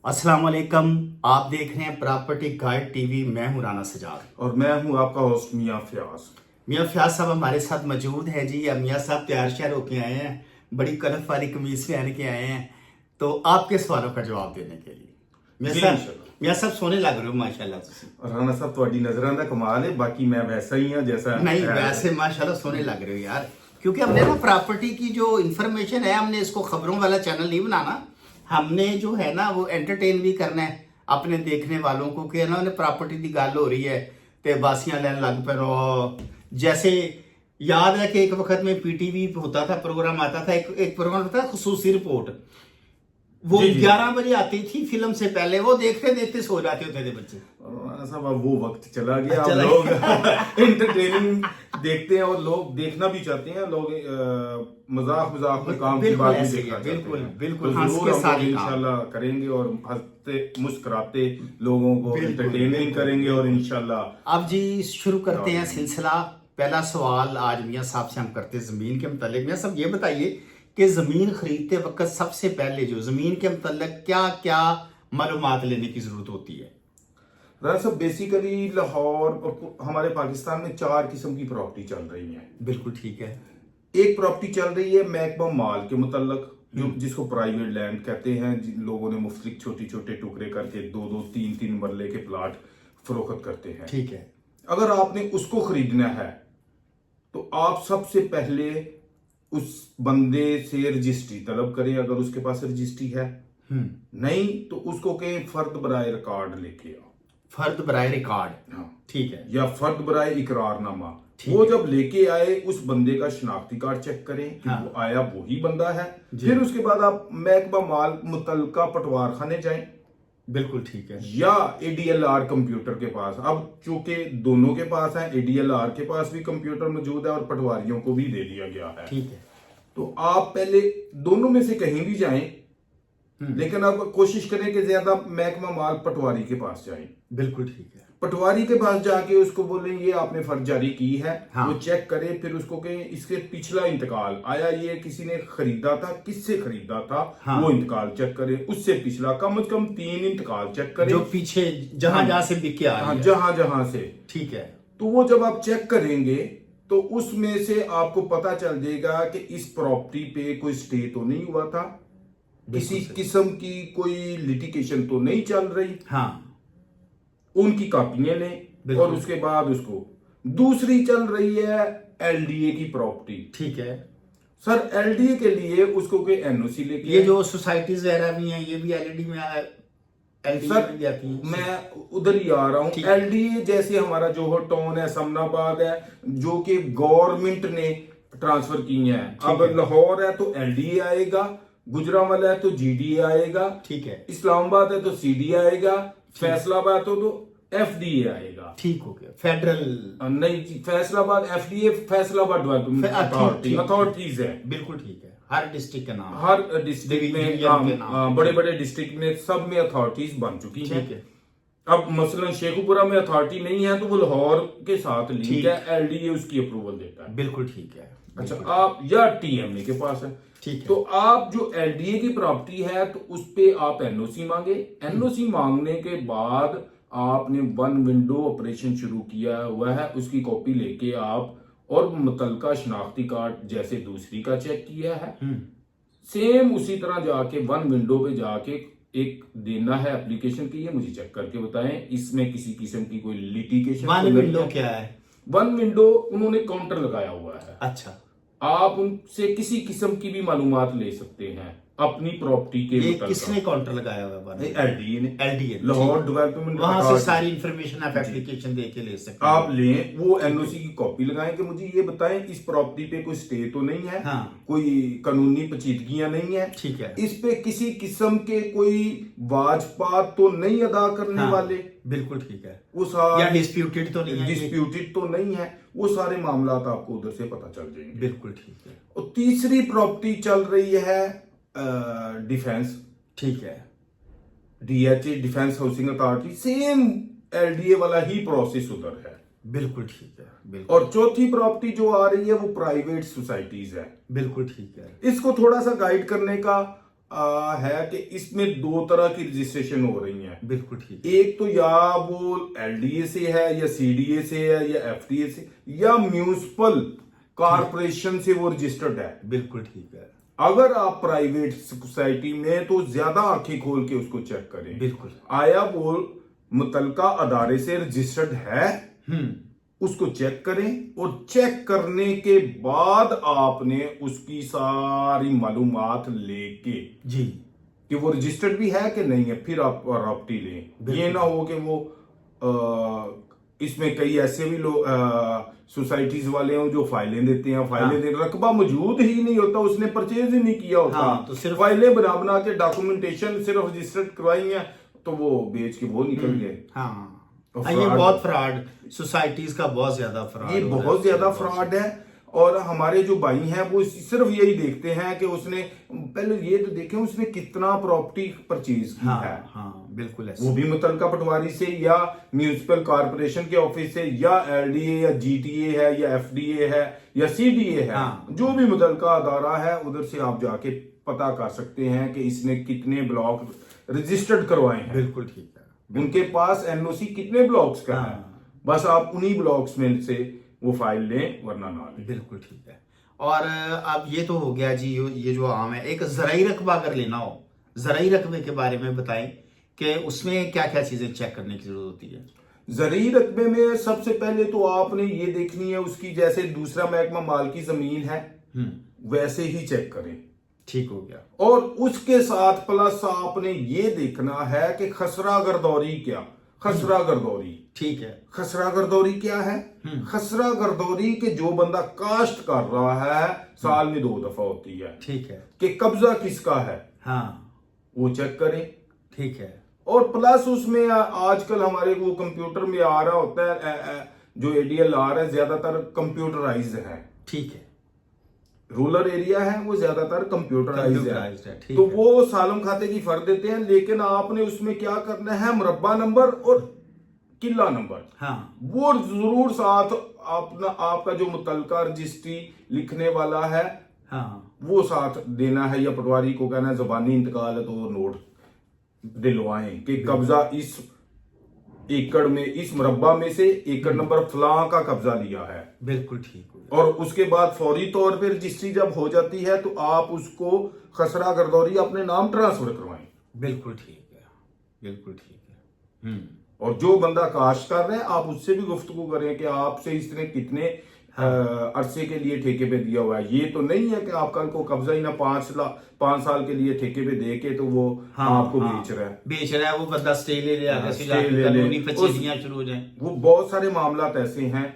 अस्सलाम वालेकुम। आप देख रहे हैं प्रॉपर्टी गाइड टीवी। मैं हूं राना सजाद और मैं हूं आपका होस्ट मियां फयाज। मियां फयाज साहब हमारे साथ मौजूद हैं जी। अब मियां साहब तैयार श्यार होके आए हैं, बड़ी कलफ वाली कमीज पहन के आए हैं तो आपके सवालों का जवाब देने के लिए। मियां जी साहब इंशाल्लाह। मियां साहब सोने लग रहे हो माशाल्लाह तुसी। राना साहब ਤੁਹਾਡੀ नजरां ਦਾ कमाल है, बाकी मैं वैसा ही हूं जैसा नहीं है। वैसे माशाल्लाह सोने लग रहे हो यार, क्योंकि हमने ना प्रॉपर्टी की जो इंफॉर्मेशन है, हमने इसको खबरों वाला चैनल नहीं बनाना। हमने जो है ना वो एंटरटेन भी करना है अपने देखने वालों को कि ना प्रॉपर्टी की गल हो रही है तो बासियां लैन लग पे रहो। जैसे याद है कि एक वक्त में पीटीवी होता था, प्रोग्राम आता था, एक प्रोग्राम होता था खुसूसी रिपोर्ट। वो जी, जी। 11 बजे आती थी फिल्म से पहले, वो देखते देखते सो जाते होते थे बच्चे। राना साहब अब वो वक्त चला गया। अब चला लोग एंटरटेनिंग देखते हैं और लोग देखना भी चाहते हैं। लोग मजाक मजाक में काम की बिल्कुल बात भी ऐसे ही देखना है, चाहते बिल्कुल, हैं। बिल्कुल, तो हंस जरूर के हम सारे लोग काम। इंशाल्लाह करेंगे और हंसते मुस्कुराते लोगों को बिल्कुल, एंटरटेनिंग बिल्कुल, करेंगे और बिल्कुल। इंशाल्लाह। अब जी शुरू करते हैं हाँ। सिलसिला। पहला सवाल आज मियां साहब से हम करते हैं जमीन के मतलब। मियां साहब ये बताइए कि जमीन खरीदते वक्त सबसे पहले जो जमीन के मतलब क्या क्या मालूमात लेने की जरूरत होती है? राना साहब बेसिकली लाहौर और हमारे पाकिस्तान में 4 किस्म की प्रॉपर्टी चल रही है। बिल्कुल ठीक है। एक प्रॉपर्टी चल रही है महकमा माल के मुतल्लक, जो जिसको प्राइवेट लैंड कहते हैं। जिन लोगों ने मुफ्तलिक छोटे छोटे टुकड़े करके 2-2 3-3 मरले के प्लाट फरोख्त करते हैं। ठीक है। अगर आपने उसको खरीदना है तो आप सबसे पहले उस बंदे से रजिस्ट्री तलब करें, अगर उसके पास रजिस्ट्री है। नहीं तो उसको कहें फर्द बराए रिकॉर्ड लेके आओ। फर्द बराए रिकॉर्ड। हाँ। ठीक है। या फर्द बराए इकरारनामा। ठीक वो है। जब लेके आए उस बंदे का शनाख्ती कार्ड चेक करें कि हाँ। वो आया वही बंदा है। जी। फिर उसके बाद आप महकमा माल मुतलका पटवार खाने जाएं बिल्कुल ठीक है। या एडीएलआर कंप्यूटर के पास। अब चूंकि दोनों के पास है, एडीएलआर के पास भी कंप्यूटर मौजूद है और पटवारियों को भी दे दिया गया है। ठीक है। तो आप पहले दोनों में से कहीं भी जाएं, लेकिन अब कोशिश करें कि ज्यादा महकमा माल पटवारी के पास जाएं। बिल्कुल ठीक है। पटवारी के पास जाके उसको बोलें ये आपने फर्ज जारी की है। हाँ। वो चेक करे, फिर उसको कहें इसके पिछला इंतकाल आया, ये किसी ने खरीदा था, किससे खरीदा था। हाँ। वो इंतकाल चेक करें, उससे पिछला कम से कम 3 इंतकाल चेक करें जो पीछे जहां जहां से बिके आ हाँ, रही है। जहां जहां से। ठीक है। तो वो जब आप चेक करेंगे तो उसमें से आपको पता चल जाएगा कि इस प्रॉपर्टी पे कोई स्टे तो नहीं हुआ था, किसी किस्म की कोई लिटिगेशन तो नहीं चल रही। हाँ। उनकी कॉपियां लें और उसके बाद उसको। दूसरी चल रही है एलडीए की प्रॉपर्टी। ठीक है सर, एलडीए के लिए उसको कोई एनओसी लेके ये जो सोसाइटीज वगैरह भी हैं ये भी एलईडी में एलईडी सर में भी आती हैं। मैं उधर ही आ रहा हूँ। एलडीए जैसे हमारा जोहर टाउन है, समनाबाद है, जो कि गवर्नमेंट ने ट्रांसफर की है। अब लाहौर है तो एलडीए आएगा, गुजरांवाला है तो जीडीए आएगा, ठीक है। इस्लामाबाद है तो सीडीए आएगा, फैसलाबाद हो तो एफडीए आएगा। ठीक हो गया। फेडरल नहीं जी, Faisalabad FDA Faisalabad development authorities है। बिल्कुल ठीक है। हर डिस्ट्रिक्ट का नाम, हर डिस्ट्रिक्ट में डिवीजन के नाम। बड़े बड़े डिस्ट्रिक्ट में सब में अथॉरिटीज बन चुकी हैं। ठीक है। अब मसलन शेखुपुरा में अथॉरिटी नहीं है तो वो लाहौर के साथ लिंक है, एलडीए उसकी अप्रूवल देता है। बिल्कुल ठीक है। अच्छा, आप या टीएमए के पास है। ठीक है। तो आप जो एलडीए की प्रॉपर्टी है तो उस पे आप एनओसी मांगे। एनओसी मांगने के बाद आपने वन विंडो ऑपरेशन शुरू किया हुआ है, उसकी कॉपी लेके आप और मुतलका शनाख्ती कार्ड जैसे दूसरी का चेक किया है, सेम उसी तरह जाके वन विंडो पे जाके एक देना है एप्लीकेशन की, ये मुझे चेक करके बताएं इसमें किसी किस्म की कोई लिटिगेशन। वन विंडो क्या है? वन विंडो उन्होंने काउंटर लगाया हुआ है। अच्छा। आप उनसे किसी किस्म की भी मालूमात ले सकते हैं अपनी प्रॉपर्टी के ये मुताबिक। किसने काउंटर लगाया हुआ है? एलडीए ने। एलडीए लाहौर डेवलपमेंट वहां से सारी इंफॉर्मेशन आप एप्लीकेशन दे के ले सकते हैं। आप लें, वो एनओसी की कॉपी लगाएं कि मुझे ये बताएं इस प्रॉपर्टी पे कोई स्टे तो नहीं है। हाँ। कोई कानूनी पेचीदगियां नहीं है। ठीक है। इस पे किसी किस्म के कोई वाजपात तो नहीं अदा करने वाले। बिल्कुल ठीक है। वो सारे या डिस्प्यूटेड तो नहीं है? डिस्प्यूटेड तो नहीं है। वो सारे मामला आपको उधर से पता चल जाएंगे। बिल्कुल ठीक है। और तीसरी प्रॉपर्टी चल रही है डिफेंस। ठीक है। DHA, defence housing authority, same LDA वाला ही प्रोसेस उधर है। बिल्कुल ठीक है। बिल्कुल। और चौथी प्रॉपर्टी जो आ रही है वो प्राइवेट सोसाइटीज है। बिल्कुल ठीक है। इसको थोड़ा सा गाइड करने का है कि इसमें दो तरह की रजिस्ट्रेशन हो रही है। बिल्कुल ठीक है। एक तो या वो एलडीए से है या सीडीए से है या एफडीए से या म्यूनिसिपल कॉर्पोरेशन से वो रजिस्टर्ड है। बिल्कुल ठीक है। अगर आप प्राइवेट सोसाइटी में तो ज्यादा आंखें खोल के उसको चेक करें। बिल्कुल। आया वो मुतलका अदारे से रजिस्टर्ड है, उसको चेक करें और चेक करने के बाद आपने उसकी सारी मालूमात लेके जी कि वो रजिस्टर्ड भी है कि नहीं है, फिर आप प्रॉपर्टी लें। ये ना हो कि वो इसमें कई ऐसे भी लोग सोसाइटीज वाले हैं जो फाइलें देते हैं, फाइलें दे रकबा मौजूद ही नहीं होता, उसने परचेज ही नहीं किया होता। तो सिर्फ फाइलें बना के डॉक्यूमेंटेशन सिर्फ रजिस्टर्ड करवाई है तो वो बेच के वो निकल गए। ये बहुत फ्रॉड, सोसाइटीज का बहुत ज्यादा फ्रॉड, ये बहुत ज्यादा फ्रॉड है। और हमारे जो भाई हैं वो सिर्फ यही देखते हैं कि उसने पहले ये तो देखें उसने कितना प्रॉपर्टी परचेज की है। बिल्कुल ऐसे। वो भी मुतलका पटवारी से या म्यूनिसिपल कॉर्पोरेशन के ऑफिस से या एलडीए या जीटीए है या एफडीए है या सीडीए है, जो भी मुतलका अदारा है उधर से आप जाके पता कर सकते हैं कि इसने कितने ब्लॉक रजिस्टर्ड करवाए हैं। बिल्कुल ठीक है। उनके पास एनओसी कितने ब्लॉक्स का है, बस आप उन्हीं ब्लॉक्स में से वो फाइल लें वरना ना लें। बिल्कुल ठीक है। और अब ये तो हो गया जी, ये जो आम है। एक ज़राई रकबा अगर लेना हो, ज़राई रकबे के बारे में बताएं कि उसमें क्या क्या चीजें चेक करने की जरूरत होती है। ज़रई रकबे में सबसे पहले तो आपने ये देखनी है उसकी, जैसे दूसरा महकमा माल की जमीन है वैसे ही चेक करें। ठीक हो गया। और उसके साथ प्लस आपने ये देखना है कि खसरा गर्दौरी क्या, खसरा गर्दौरी। ठीक है। खसरा गर्दौरी क्या है? खसरा गर्दौरी के जो बंदा काश्त कर रहा है साल में 2 दफा होती है। ठीक है। कि कब्जा किसका है वो चेक करें। ठीक है। और प्लस उसमें आजकल हमारे वो कंप्यूटर में आ रहा होता है, जो एडीएल आ रहा है ज्यादातर कंप्यूटराइज है। ठीक है। रूरल एरिया है वो ज्यादातर कंप्यूटराइज है। तो है। वो सालम खाते की फर्क देते हैं, लेकिन आपने उसमें क्या करना है, मुरब्बा नंबर और किला नंबर वो जरूर साथ अपना, आपका जो मुतलका रजिस्ट्री लिखने वाला है वो साथ देना है, या पटवारी को कहना है जुबानी इंतकाल है तो वो नोट दिलवाएं कि कब्जा इस एकड़ में, इस मुरब्बा में से एकड़ नंबर फलां का कब्जा लिया है। बिल्कुल ठीक। और उसके बाद फौरी तौर पर रजिस्ट्री जब हो जाती है तो आप उसको खसरा गर्दौरी अपने नाम ट्रांसफर करवाएं। बिल्कुल ठीक है। बिल्कुल ठीक है। और जो बंदा काश्त कर रहे हैं आप उससे भी गुफ्तगू करें कि आपसे इसने कितने अरसे के लिए ठेके पे दिया हुआ है। ये तो नहीं है कि आप कल को कब्जा ही ना 5 साल के लिए ठेके पे दे के तो वो आपको बेच रहा है। वो बंदा स्टे ले शुरू हो जाए। वो बहुत सारे मामला ऐसे हैं।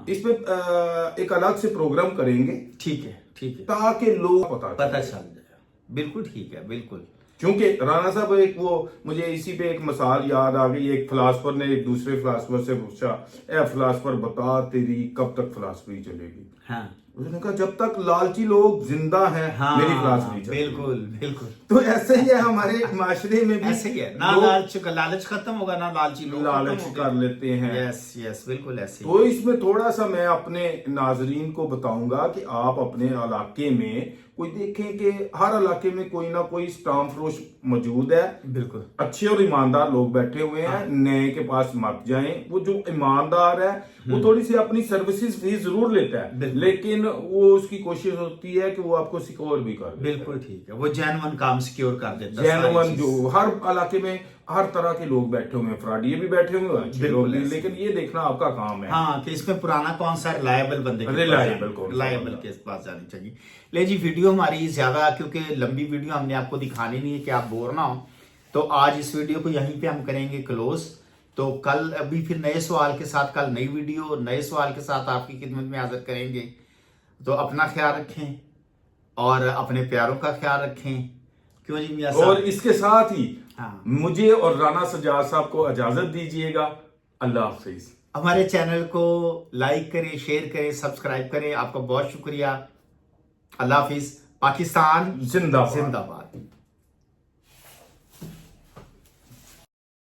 इसमें एक अलग से प्रोग्राम करेंगे। ठीक है। ठीक है। ताकि लोग पता चल जाए। बिल्कुल ठीक है। बिल्कुल। क्योंकि राणा साहब एक वो मुझे इसी पे एक मिसाल याद आ गई। एक फिलासफर ने एक दूसरे फिलासफर से पूछा, ए फिलासफर बता तेरी कब तक फिलासफी चलेगी? उसने कहा जब तक लालची लोग जिंदा हैं मेरी फिलासफी चलेगी। बिल्कुल बिल्कुल। तो ऐसे ही है हमारे माशरे में भी, ऐसे ही है ना। लालच खत्म होगा ना लालची लोग लालच कर लेते हैं। यस यस बिल्कुल ऐसे। तो इसमें थोड़ा सा मैं अपने नाजरीन को बताऊंगा कि आप अपने इलाके में कोई देखें कि हर इलाके में कोई ना कोई स्टाम्प फरोश मौजूद है। बिल्कुल। अच्छे और ईमानदार लोग बैठे हुए हैं। नए के पास मत जाएं। वो जो ईमानदार है वो थोड़ी सी अपनी सर्विसेज फीस जरूर लेता है, लेकिन वो उसकी कोशिश होती है कि वो आपको सिक्योर भी कर दे। बिल्कुल ठीक है। वो जेन्युइन काम सिक्योर कर देता है। जेन्युइन जो हर इलाके में हर तरह के लोग बैठे हुए हैं, फ्रॉडिये भी बैठे हुए हैं, अच्छे लोग भी, लेकिन ये देखना आपका काम है कि इसमें पुराना कौन सा रिलायबल बंदे रिलायबल के पास जानी चाहिए। ले जी, वीडियो हमारी ज्यादा क्योंकि लंबी वीडियो हमने आपको दिखानी नहीं है कि आप बोर ना हो, तो आज इस वीडियो को यहीं पे हम करेंगे क्लोज। तो कल अभी फिर नए सवाल के साथ, कल नई वीडियो नए सवाल के साथ आपकी खिदमत में हाजिर करेंगे। तो अपना ख्याल रखें और अपने प्यारों का ख्याल रखें। क्यों जी मियां साहब? और इसके साथ ही मुझे और राना सजाद साहब को इजाजत दीजिएगा। अल्लाह हाफिज। हमारे चैनल को लाइक करें, शेयर करें, सब्सक्राइब करें। आपका बहुत शुक्रिया। अल्लाह हाफिज। पाकिस्तान जिंदाबाद। जिंदाबाद।